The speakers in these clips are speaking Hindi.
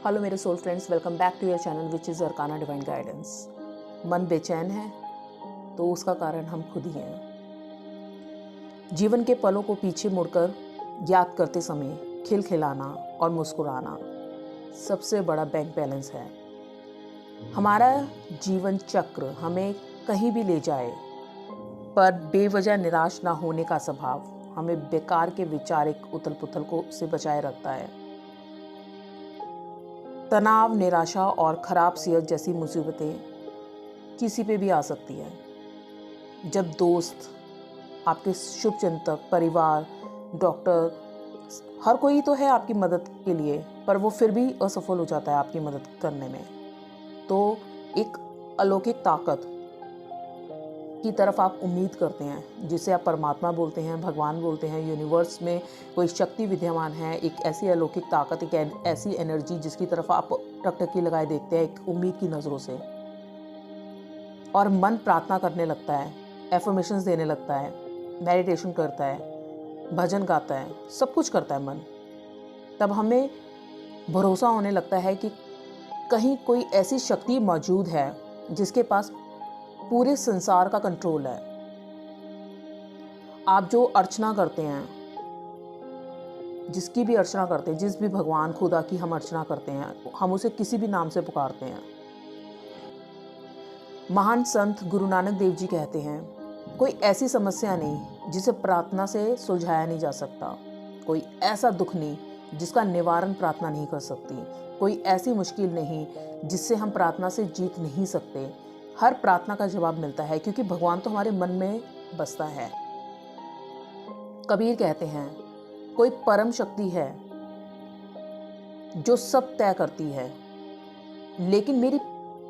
हेलो मेरे soul friends, welcome back to your channel which is arcana divine guidance. मन बेचैन है तो उसका कारण हम खुद ही हैं। जीवन के पलों को पीछे मुड़कर याद करते समय खिलखिलाना और मुस्कुराना सबसे बड़ा बैंक बैलेंस है। हमारा जीवन चक्र हमें कहीं भी ले जाए, पर बेवजह निराश ना होने का स्वभाव हमें बेकार के वैचारिक उथल पुथल को से बचाए रखता है। तनाव, निराशा और ख़राब सेहत जैसी मुसीबतें किसी पे भी आ सकती है। जब दोस्त, आपके शुभचिंतक, परिवार, डॉक्टर, हर कोई तो है आपकी मदद के लिए, पर वो फिर भी असफल हो जाता है आपकी मदद करने में, तो एक अलौकिक ताकत की तरफ आप उम्मीद करते हैं, जिसे आप परमात्मा बोलते हैं, भगवान बोलते हैं। यूनिवर्स में कोई शक्ति विद्यमान है, एक ऐसी अलौकिक ताकत, एक ऐसी एनर्जी जिसकी तरफ आप टकटकी लगाए देखते हैं एक उम्मीद की नज़रों से, और मन प्रार्थना करने लगता है, एफर्मेशंस देने लगता है, मेडिटेशन करता है, भजन गाता है, सब कुछ करता है मन। तब हमें भरोसा होने लगता है कि कहीं कोई ऐसी शक्ति मौजूद है जिसके पास पूरे संसार का कंट्रोल है। आप जो अर्चना करते हैं, जिसकी भी अर्चना करते हैं, जिस भी भगवान खुदा की हम अर्चना करते हैं, हम उसे किसी भी नाम से पुकारते हैं। महान संत गुरु नानक देव जी कहते हैं, कोई ऐसी समस्या नहीं जिसे प्रार्थना से सुलझाया नहीं जा सकता, कोई ऐसा दुख नहीं जिसका निवारण प्रार्थना नहीं कर सकती, कोई ऐसी मुश्किल नहीं जिससे हम प्रार्थना से जीत नहीं सकते। हर प्रार्थना का जवाब मिलता है, क्योंकि भगवान तो हमारे मन में बसता है। कबीर कहते हैं, कोई परम शक्ति है जो सब तय करती है, लेकिन मेरी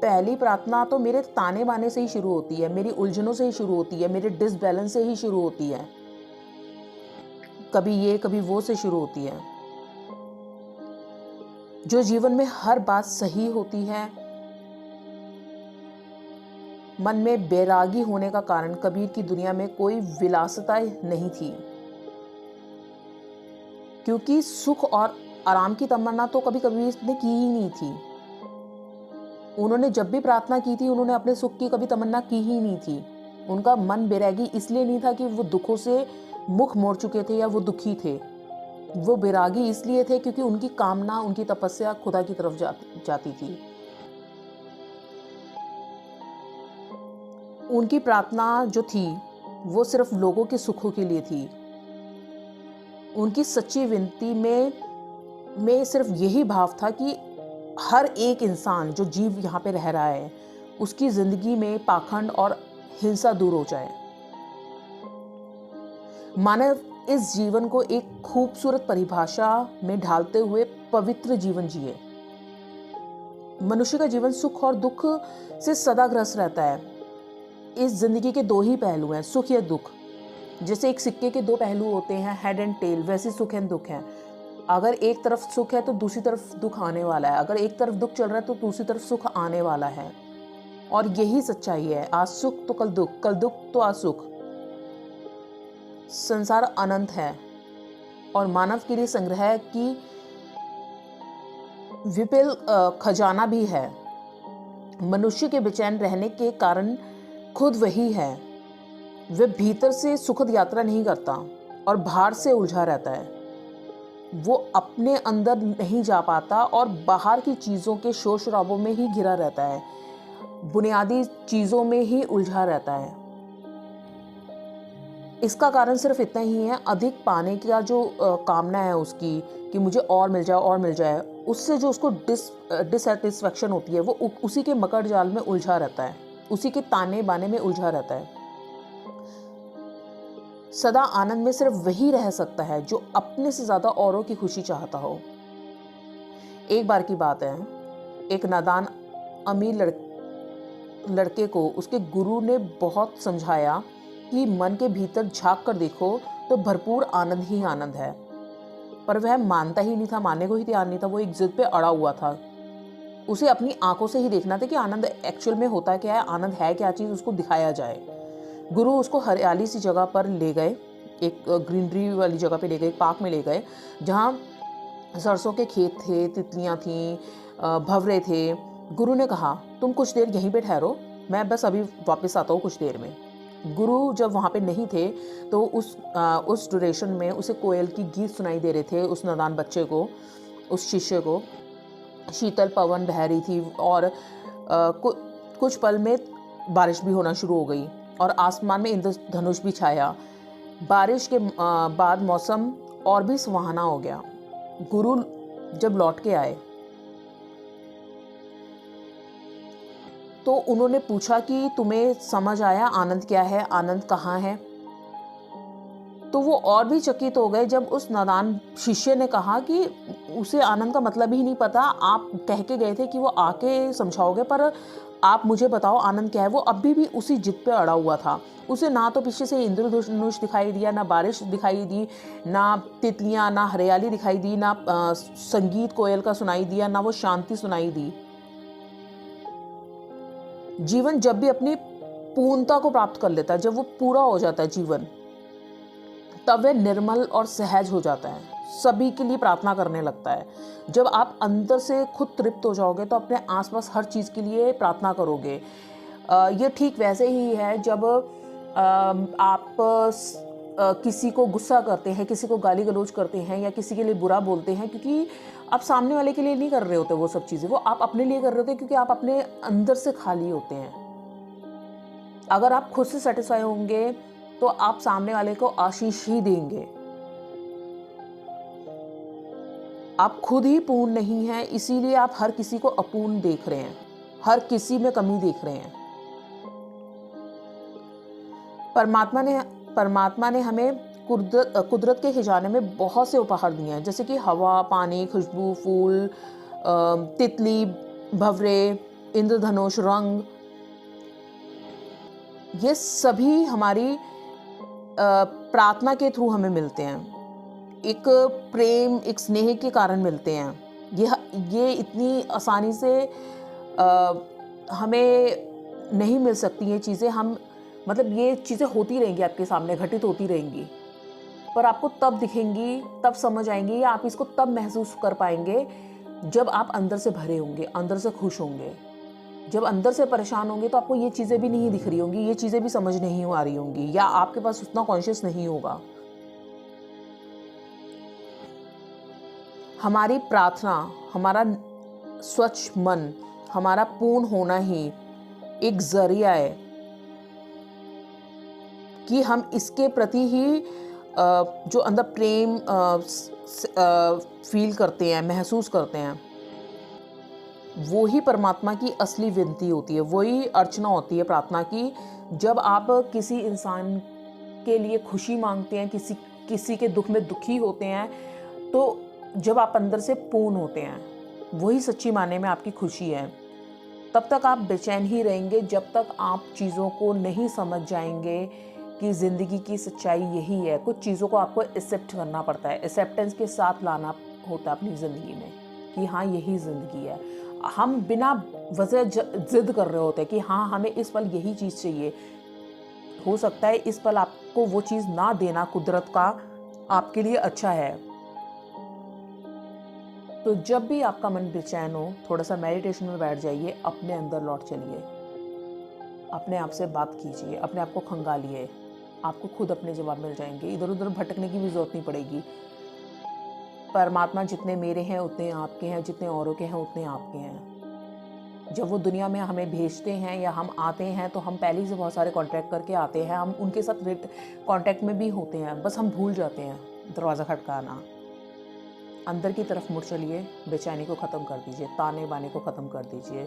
पहली प्रार्थना तो मेरे ताने बाने से ही शुरू होती है, मेरी उलझनों से ही शुरू होती है, मेरे डिसबैलेंस से ही शुरू होती है, कभी ये कभी वो से शुरू होती है। जो जीवन में हर बात सही होती है, मन में बैरागी होने का कारण कबीर की दुनिया में कोई विलासिता नहीं थी, क्योंकि सुख और आराम की तमन्ना तो कभी कबीर ने की ही नहीं थी। उन्होंने जब भी प्रार्थना की थी, उन्होंने अपने सुख की कभी तमन्ना की ही नहीं थी। उनका मन बैरागी इसलिए नहीं था कि वो दुखों से मुख मोड़ चुके थे या वो दुखी थे। वो बैरागी इसलिए थे क्योंकि उनकी कामना, उनकी तपस्या खुदा की तरफ जाती थी। उनकी प्रार्थना जो थी वो सिर्फ लोगों के सुखों के लिए थी। उनकी सच्ची विनती में सिर्फ यही भाव था कि हर एक इंसान जो जीव यहाँ पे रह रहा है, उसकी जिंदगी में पाखंड और हिंसा दूर हो जाए। मानव इस जीवन को एक खूबसूरत परिभाषा में ढालते हुए पवित्र जीवन जिए। मनुष्य का जीवन सुख और दुख से सदा ग्रस्त रहता है। इस जिंदगी के दो ही पहलू हैं, सुख या दुख। जैसे एक सिक्के के दो पहलू होते हैं, हेड एंड टेल, वैसे सुख एंड दुख है। अगर एक तरफ सुख है तो दूसरी तरफ दुख आने वाला है, अगर एक तरफ दुख चल रहा है तो दूसरी तरफ सुख आने वाला है। और यही सच्चाई है, आज सुख तो कल दुख, कल दुख तो आज सुख। संसार अनंत है और मानव के लिए संग्रह की विपुल खजाना भी है। मनुष्य के बेचैन रहने के कारण खुद वही है। वह भीतर से सुखद यात्रा नहीं करता और बाहर से उलझा रहता है। वो अपने अंदर नहीं जा पाता और बाहर की चीज़ों के शोर शराबों में ही घिरा रहता है, बुनियादी चीज़ों में ही उलझा रहता है। इसका कारण सिर्फ इतना ही है, अधिक पाने का जो कामना है उसकी, कि मुझे और मिल जाए और मिल जाए, उससे जो उसको डिससेटिस्फैक्शन होती है, वो उसी के मकड़ जाल में उलझा रहता है, उसी के ताने बाने में उलझा रहता है। सदा आनंद में सिर्फ वही रह सकता है जो अपने से ज्यादा औरों की खुशी चाहता हो। एक बार की बात है, एक नादान अमीर लड़के को उसके गुरु ने बहुत समझाया कि मन के भीतर झांक कर देखो तो भरपूर आनंद ही आनंद है, पर वह मानता ही नहीं था, मानने को ही तैयार नहीं था। वो एक जिद पे अड़ा हुआ था। उसे अपनी आंखों से ही देखना था कि आनंद एक्चुअल में होता क्या है, आनंद है क्या चीज़, उसको दिखाया जाए। गुरु उसको हरियाली सी जगह पर ले गए, एक ग्रीनरी वाली जगह पे ले गए, एक पार्क में ले गए, जहाँ सरसों के खेत थे, तितलियां थीं, भंवरे थे। गुरु ने कहा, तुम कुछ देर यहीं पे ठहरो, मैं बस अभी वापस आता हूँ कुछ देर में। गुरु जब वहाँ पे नहीं थे तो उस ड्यूरेशन में उसे कोयल की गीत सुनाई दे रहे थे, उस नादान बच्चे को, उस शिष्य को। शीतल पवन बह रही थी और कुछ पल में बारिश भी होना शुरू हो गई और आसमान में इंद्रधनुष भी छाया। बारिश के बाद मौसम और भी सुहाना हो गया। गुरु जब लौट के आए तो उन्होंने पूछा कि तुम्हें समझ आया आनंद क्या है, आनंद कहाँ है? तो वो और भी चकित हो गए जब उस नादान शिष्य ने कहा कि उसे आनंद का मतलब ही नहीं पता, आप कह के गए थे कि वो आके समझाओगे, पर आप मुझे बताओ आनंद क्या है। वो अभी भी उसी जिद पे अड़ा हुआ था। उसे ना तो पीछे से इंद्रधनुष दिखाई दिया, ना बारिश दिखाई दी, ना तितलियां, ना हरियाली दिखाई दी, ना संगीत कोयल का सुनाई दिया, ना वो शांति सुनाई दी। जीवन जब भी अपनी पूर्णता को प्राप्त कर लेता है, जब वो पूरा हो जाता है जीवन, तब वह निर्मल और सहज हो जाता है, सभी के लिए प्रार्थना करने लगता है। जब आप अंदर से खुद तृप्त हो जाओगे तो अपने आसपास हर चीज़ के लिए प्रार्थना करोगे। ये ठीक वैसे ही है जब आप किसी को गुस्सा करते हैं, किसी को गाली गलौज करते हैं या किसी के लिए बुरा बोलते हैं, क्योंकि आप सामने वाले के लिए नहीं कर रहे होते वो सब चीज़ें, वो आप अपने लिए कर रहे होते हैं, क्योंकि आप अपने अंदर से खाली होते हैं। अगर आप खुद से सेटिस्फाई होंगे तो आप सामने वाले को आशीष ही देंगे। आप खुद ही पूर्ण नहीं हैं, इसीलिए आप हर किसी को अपूर्ण देख रहे हैं, हर किसी में कमी देख रहे हैं। परमात्मा ने हमें कुदरत के खजाने में बहुत से उपहार दिए हैं, जैसे कि हवा, पानी, खुशबू, फूल, तितली, भंवरे, इंद्रधनुष, रंग। ये सभी हमारी प्रार्थना के थ्रू हमें मिलते हैं, एक प्रेम, एक स्नेह के कारण मिलते हैं। ये इतनी आसानी से हमें नहीं मिल सकती ये चीज़ें। मतलब ये चीज़ें होती रहेंगी, आपके सामने घटित होती रहेंगी, पर आपको तब दिखेंगी, तब समझ आएंगी, या आप इसको तब महसूस कर पाएंगे जब आप अंदर से भरे होंगे, अंदर से खुश होंगे। जब अंदर से परेशान होंगे तो आपको ये चीज़ें भी नहीं दिख रही होंगी, ये चीज़ें भी समझ नहीं आ रही होंगी, या आपके पास उतना कॉन्शियस नहीं होगा। हमारी प्रार्थना, हमारा स्वच्छ मन, हमारा पूर्ण होना ही एक जरिया है कि हम इसके प्रति ही जो अंदर प्रेम फील करते हैं, महसूस करते हैं, वो ही परमात्मा की असली विनती होती है, वही अर्चना होती है प्रार्थना की। जब आप किसी इंसान के लिए खुशी मांगते हैं, किसी के दुख में दुखी होते हैं, तो जब आप अंदर से पूर्ण होते हैं, वही सच्ची माने में आपकी खुशी है। तब तक आप बेचैन ही रहेंगे जब तक आप चीज़ों को नहीं समझ जाएंगे कि ज़िंदगी की सच्चाई यही है। कुछ चीज़ों को आपको एक्सेप्ट करना पड़ता है, एक्सेप्टेंस के साथ लाना होता है अपनी ज़िंदगी में कि हाँ यही ज़िंदगी है। हम बिना वजह जिद कर रहे होते हैं कि हाँ हमें इस पल यही चीज़ चाहिए। हो सकता है इस पल आपको वो चीज़ ना देना कुदरत का आपके लिए अच्छा है। तो जब भी आपका मन बेचैन हो, थोड़ा सा मेडिटेशन में बैठ जाइए, अपने अंदर लौट चलिए, अपने आप से बात कीजिए, अपने आप को खंगालिए, आपको खुद अपने जवाब मिल जाएंगे। इधर उधर भटकने की भी ज़रूरत नहीं पड़ेगी। परमात्मा जितने मेरे हैं उतने आपके हैं, जितने औरों के हैं उतने आपके हैं। जब वो दुनिया में हमें भेजते हैं या हम आते हैं तो हम पहले से बहुत सारे कॉन्टैक्ट करके आते हैं, हम उनके साथ कॉन्टैक्ट में भी होते हैं, बस हम भूल जाते हैं दरवाज़ा खटकाना। अंदर की तरफ मुड़ चलिए, बेचैनी को ख़त्म कर दीजिए, ताने बाने को ख़त्म कर दीजिए।